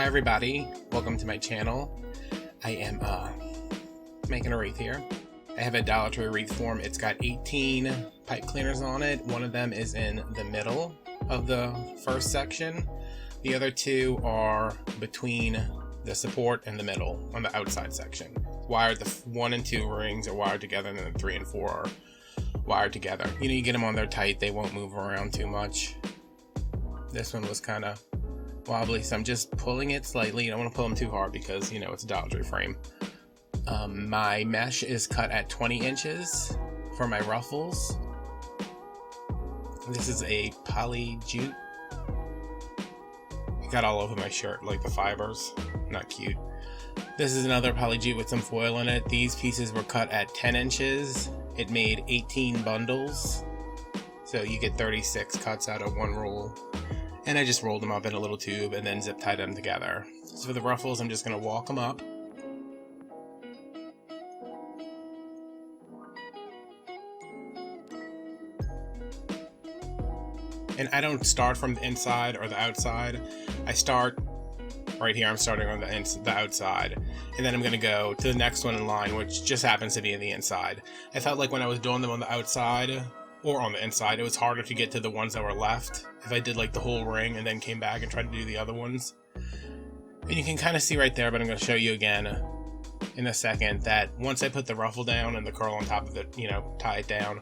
Hi everybody, welcome to my channel. I am making a wreath here. I have a Dollar Tree wreath form. It's got 18 pipe cleaners on it. One of them is in the middle of the first section. The other two are between the support and the middle on the outside section. Wired, the 1 and 2 rings are wired together, and then the 3 and 4 are wired together. You know, you get them on there tight, they won't move around too much. This one was kind of wobbly, so I'm just pulling it slightly. You don't want to pull them too hard because, you know, it's a Dollar Tree frame. My mesh is cut at 20 inches for my ruffles. This is a poly jute. It got all over my shirt, like the fibers. Not cute. This is another poly jute with some foil in it. These pieces were cut at 10 inches. It made 18 bundles. So you get 36 cuts out of one roll. And I just rolled them up in a little tube and then zip tied them together. So for the ruffles, I'm just going to walk them up. And I don't start from the inside or the outside. I start right here. I'm starting on the outside. And then I'm going to go to the next one in line, which just happens to be in the inside. I felt like when I was doing them on the outside or on the inside, it was harder to get to the ones that were left if I did like the whole ring and then came back and tried to do the other ones. And you can kind of see right there, but I'm going to show you again in a second, that once I put the ruffle down and the curl on top of it, you know, tie it down,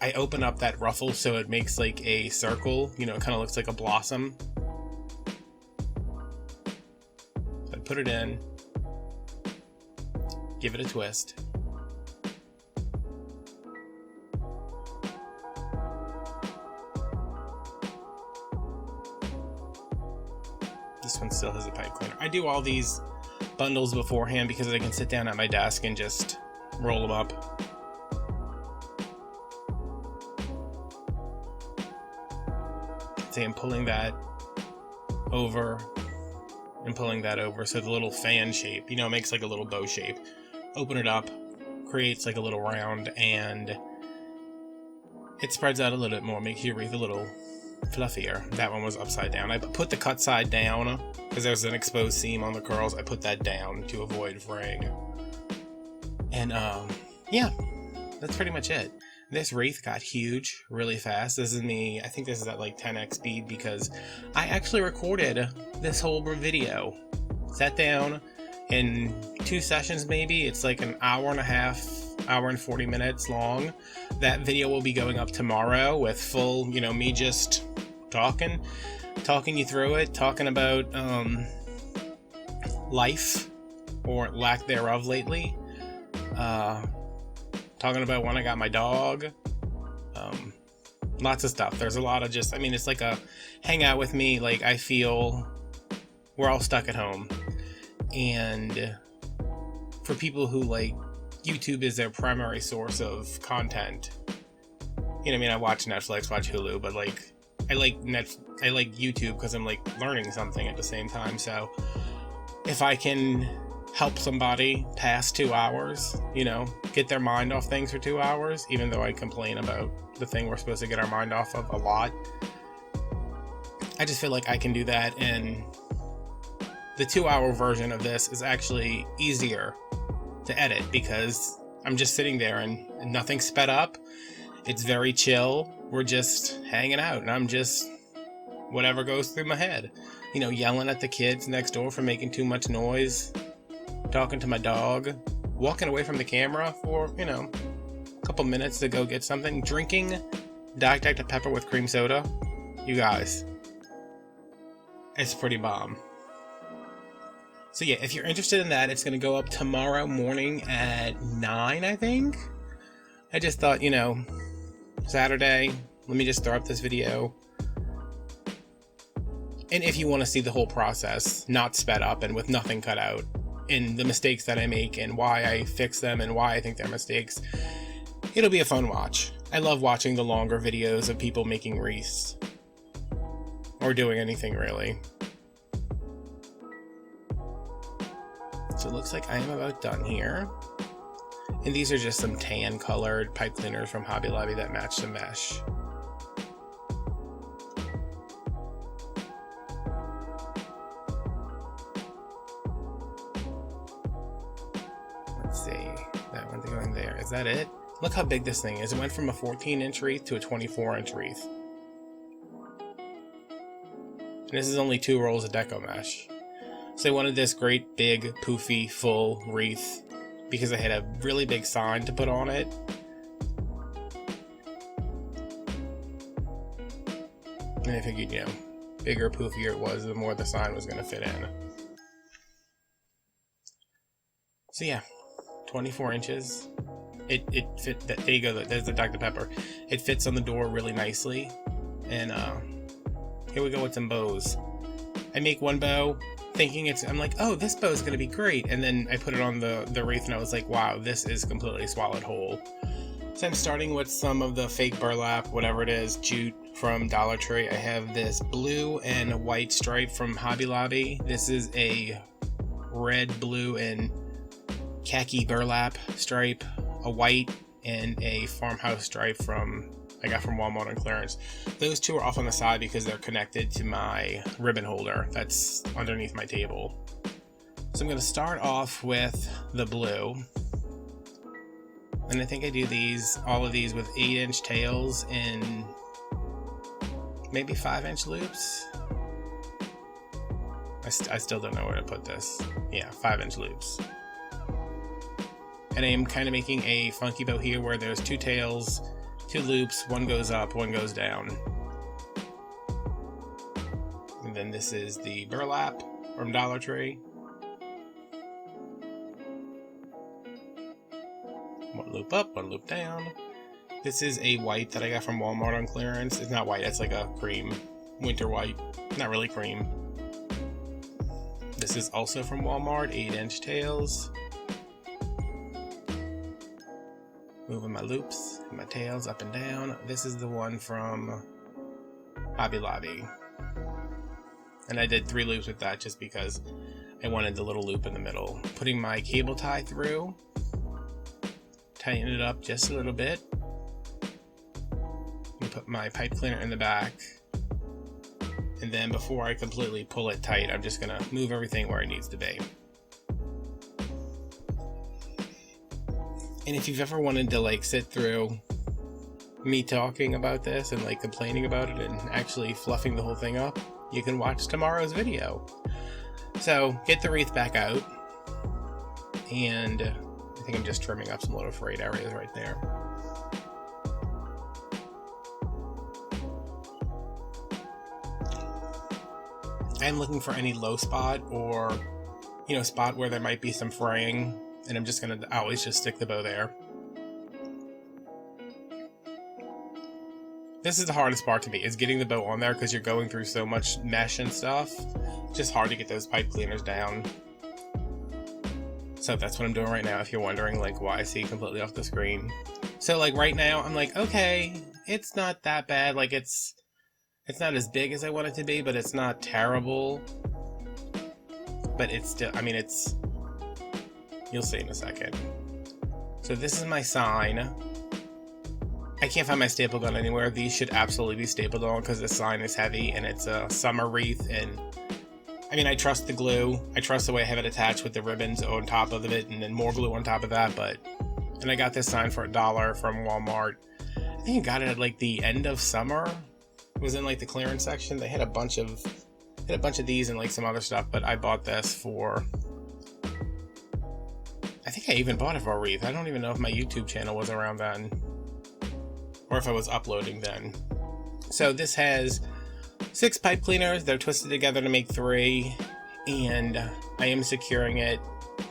I open up that ruffle so it makes like a circle, you know, it kind of looks like a blossom. So I put it in, give it a twist. This one still has a pipe cleaner. I do all these bundles beforehand because I can sit down at my desk and just roll them up. See, I'm pulling that over and pulling that over, so the little fan shape, you know, it makes like a little bow shape. Open it up, creates like a little round, and it spreads out a little bit more, makes your wreath a little fluffier. That one was upside down. I put the cut side down because there's an exposed seam on the curls. I put that down to avoid fraying. And yeah, that's pretty much it. This wreath got huge really fast. This is me, I think this is at like 10x speed because I actually recorded this whole video. Sat down in 2 sessions maybe. It's like an hour and a half, hour and 40 minutes long. That video will be going up tomorrow with full, you know, me just talking you through it, talking about life or lack thereof lately. Talking about when I got my dog. Lots of stuff. There's a lot of just, I mean, it's like a hang out with me. Like, I feel we're all stuck at home. And for people who like YouTube is their primary source of content, you know, I mean, I watch Netflix, watch Hulu, but like I like YouTube because I'm like learning something at the same time. So if I can help somebody pass 2 hours, you know, get their mind off things for 2 hours, even though I complain about the thing we're supposed to get our mind off of a lot, I just feel like I can do that. And the 2-hour version of this is actually easier to edit because I'm just sitting there and nothing's sped up. It's very chill. We're just hanging out and I'm just whatever goes through my head, you know, yelling at the kids next door for making too much noise, talking to my dog, walking away from the camera for, you know, a couple minutes to go get something, drinking Diet Dr. Pepper with cream soda. You guys, it's pretty bomb. So yeah, if you're interested in that, it's going to go up tomorrow morning at 9, I think. I just thought, you know, Saturday, let me just throw up this video. And if you want to see the whole process, not sped up and with nothing cut out, and the mistakes that I make and why I fix them and why I think they're mistakes, it'll be a fun watch. I love watching the longer videos of people making wreaths or doing anything really. So it looks like I am about done here. And these are just some tan colored pipe cleaners from Hobby Lobby that match the mesh. Is that it? Look how big this thing is. It went from a 14-inch wreath to a 24-inch wreath. And this is only 2 rolls of Deco mesh. So I wanted this great big poofy full wreath because I had a really big sign to put on it. And I figured, you know, bigger, poofier it was, the more the sign was going to fit in. So yeah, 24 inches. It fit. There you go. There's the Dr. Pepper. It fits on the door really nicely. And here we go with some bows. I make one bow, thinking I'm like, oh, this bow is going to be great. And then I put it on the wreath, and I was like, wow, this is completely swallowed whole. So I'm starting with some of the fake burlap, whatever it is, jute from Dollar Tree. I have this blue and white stripe from Hobby Lobby. This is a red, blue, and khaki burlap stripe, a white, and a farmhouse stripe I got from Walmart on clearance. Those two are off on the side because they're connected to my ribbon holder that's underneath my table. So I'm going to start off with the blue. And I think I do all of these with 8-inch tails and maybe 5-inch loops. I still don't know where to put this. Yeah, 5-inch loops. And I am kind of making a funky bow here where there's 2 tails, 2 loops, one goes up, one goes down. And then this is the burlap from Dollar Tree. One loop up, one loop down. This is a white that I got from Walmart on clearance. It's not white, it's like a cream, winter white. Not really cream. This is also from Walmart, 8-inch tails. Moving my loops and my tails up and down. This is the one from Hobby Lobby. And I did 3 loops with that just because I wanted the little loop in the middle. Putting my cable tie through. Tighten it up just a little bit. And put my pipe cleaner in the back. And then before I completely pull it tight, I'm just going to move everything where it needs to be. And if you've ever wanted to like sit through me talking about this and like complaining about it and actually fluffing the whole thing up, you can watch tomorrow's video. So get the wreath back out, and I think I'm just trimming up some little frayed areas right there. I'm looking for any low spot or, you know, spot where there might be some fraying. And I'm just going to always just stick the bow there. This is the hardest part to me, is getting the bow on there because you're going through so much mesh and stuff. It's just hard to get those pipe cleaners down. So that's what I'm doing right now, if you're wondering like why I see completely off the screen. So like right now, I'm like, okay, it's not that bad. Like it's not as big as I want it to be, but it's not terrible. But it's still, I mean, you'll see in a second. So this is my sign. I can't find my staple gun anywhere. These should absolutely be stapled on because the sign is heavy and it's a summer wreath. And I mean, I trust the glue. I trust the way I have it attached with the ribbons on top of it and then more glue on top of that. And I got this sign for $1 from Walmart. I think I got it at like the end of summer. It was in like the clearance section. They had a bunch of these and like some other stuff, but I bought this for, I think I even bought it for a wreath. I don't even know if my YouTube channel was around then, or if I was uploading then. So this has 6 pipe cleaners. They're twisted together to make 3, and I am securing it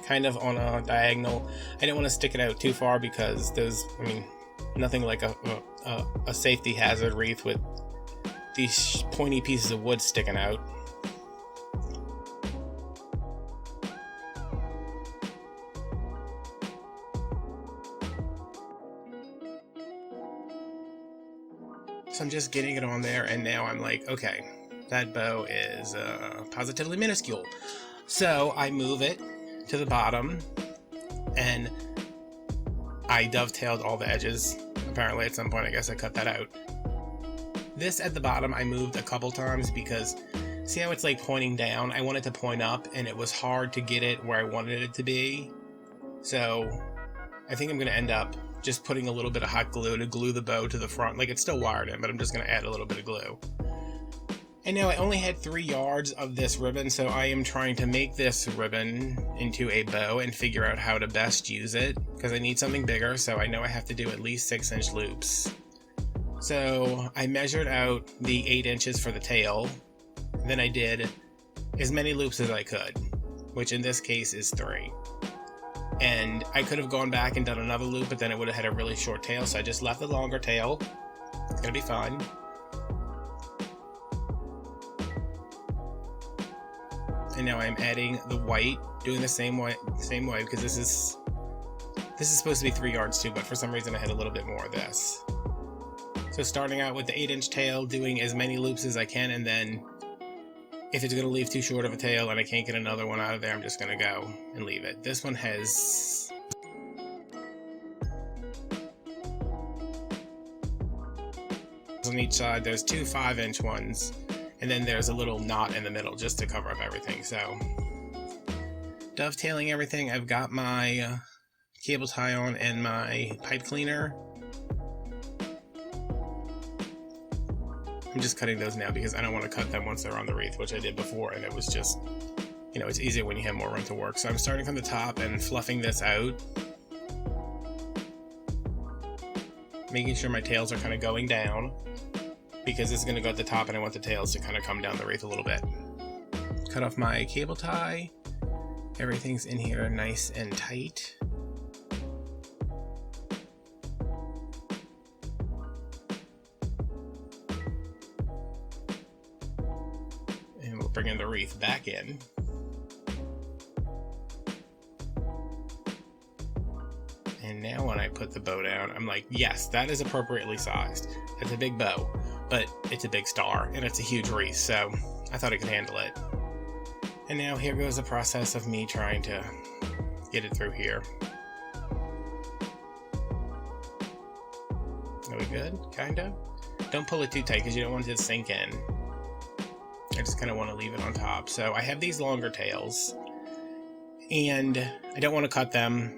kind of on a diagonal. I didn't want to stick it out too far because there's, I mean, nothing like a safety hazard wreath with these pointy pieces of wood sticking out. So I'm just getting it on there, and now I'm like, okay, that bow is positively minuscule. So I move it to the bottom, and I dovetailed all the edges. Apparently at some point, I guess I cut that out. This at the bottom, I moved a couple times because see how it's like pointing down? I want it to point up, and it was hard to get it where I wanted it to be. So I think I'm going to end up just putting a little bit of hot glue to glue the bow to the front. Like, it's still wired in, but I'm just going to add a little bit of glue. And now I only had 3 yards of this ribbon, so I am trying to make this ribbon into a bow and figure out how to best use it, because I need something bigger, so I know I have to do at least 6-inch loops. So I measured out the 8 inches for the tail, then I did as many loops as I could, which in this case is 3. And I could have gone back and done another loop, but then it would have had a really short tail, so I just left the longer tail. It's gonna be fine. And now I'm adding the white, doing the same way, because this is supposed to be 3 yards too, but for some reason I had a little bit more of this. So starting out with the 8-inch tail, doing as many loops as I can, and then if it's going to leave too short of a tail and I can't get another one out of there, I'm just going to go and leave it. This one has... on each side, there's 2 5-inch ones, and then there's a little knot in the middle just to cover up everything. So, dovetailing everything, I've got my cable tie on and my pipe cleaner. I'm just cutting those now because I don't want to cut them once they're on the wreath, which I did before, and it was just, you know, it's easier when you have more room to work. So I'm starting from the top and fluffing this out, making sure my tails are kind of going down, because this is going to go at the top and I want the tails to kind of come down the wreath a little bit. Cut off my cable tie. Everything's in here nice and tight. Bringing the wreath back in. And now when I put the bow down, I'm like, yes, that is appropriately sized. It's a big bow, but it's a big star, and it's a huge wreath, so I thought I could handle it. And now here goes the process of me trying to get it through here. Are we good? Kinda? Don't pull it too tight because you don't want it to sink in. I just kind of want to leave it on top. So I have these longer tails, and I don't want to cut them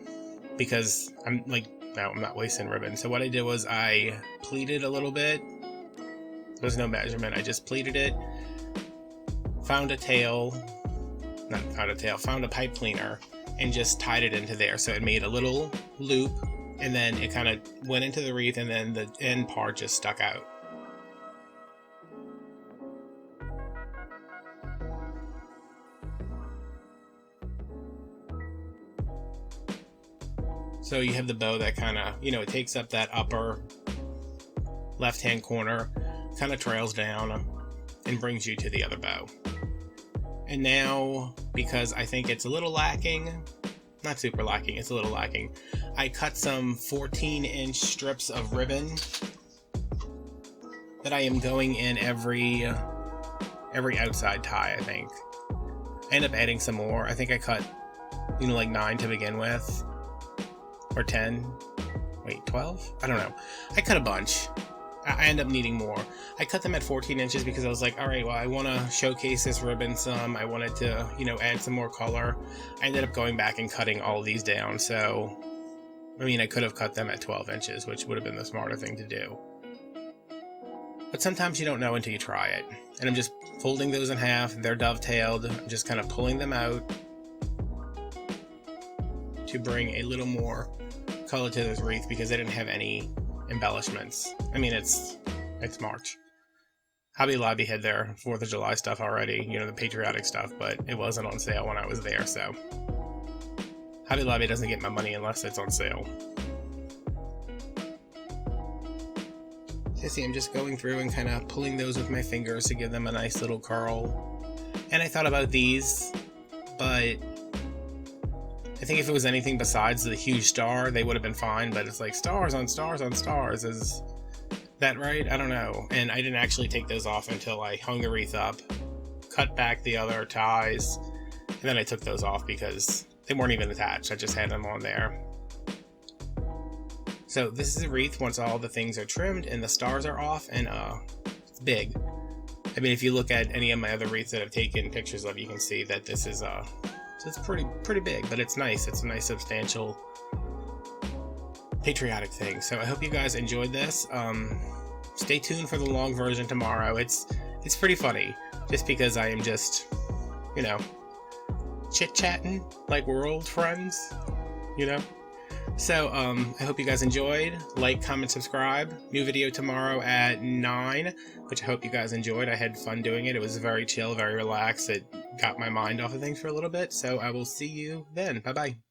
because I'm like, no, I'm not wasting ribbon. So what I did was I pleated a little bit. There's no measurement. I just pleated it, found a pipe cleaner, and just tied it into there. So it made a little loop, and then it kind of went into the wreath, and then the end part just stuck out. So you have the bow that kind of, you know, it takes up that upper left-hand corner, kind of trails down, and brings you to the other bow. And now, because I think it's a little lacking, not super lacking, it's a little lacking, I cut some 14-inch strips of ribbon that I am going in every outside tie, I think. I end up adding some more. I think I cut, you know, like 9 to begin with. Or 10, wait, 12? I don't know. I cut a bunch. I end up needing more. I cut them at 14 inches because I was like, all right, well, I want to showcase this ribbon some. I wanted to, you know, add some more color. I ended up going back and cutting all of these down. So, I mean, I could have cut them at 12 inches, which would have been the smarter thing to do. But sometimes you don't know until you try it. And I'm just folding those in half. They're dovetailed. I'm just kind of pulling them out to bring a little more color to this wreath because I didn't have any embellishments. I mean, it's March. Hobby Lobby had their 4th of July stuff already, you know, the patriotic stuff, but it wasn't on sale when I was there, so Hobby Lobby doesn't get my money unless it's on sale. So see, I'm just going through and kind of pulling those with my fingers to give them a nice little curl. And I thought about these, but I think if it was anything besides the huge star, they would have been fine, but it's like stars on stars on stars. Is that right? I don't know. And I didn't actually take those off until I hung the wreath up, cut back the other ties, and then I took those off because they weren't even attached. I just had them on there. So this is a wreath once all the things are trimmed and the stars are off, and it's big. I mean, if you look at any of my other wreaths that I've taken pictures of, you can see that this is so it's pretty big, but it's nice. It's a nice substantial patriotic thing. So I hope you guys enjoyed this. Stay tuned for the long version tomorrow. It's pretty funny, just because I am just, you know, chit-chatting like we're old friends, you know? So, I hope you guys enjoyed. Like, comment, subscribe. New video tomorrow at 9, which I hope you guys enjoyed. I had fun doing it. It was very chill, very relaxed. It got my mind off of things for a little bit. So I will see you then. Bye-bye.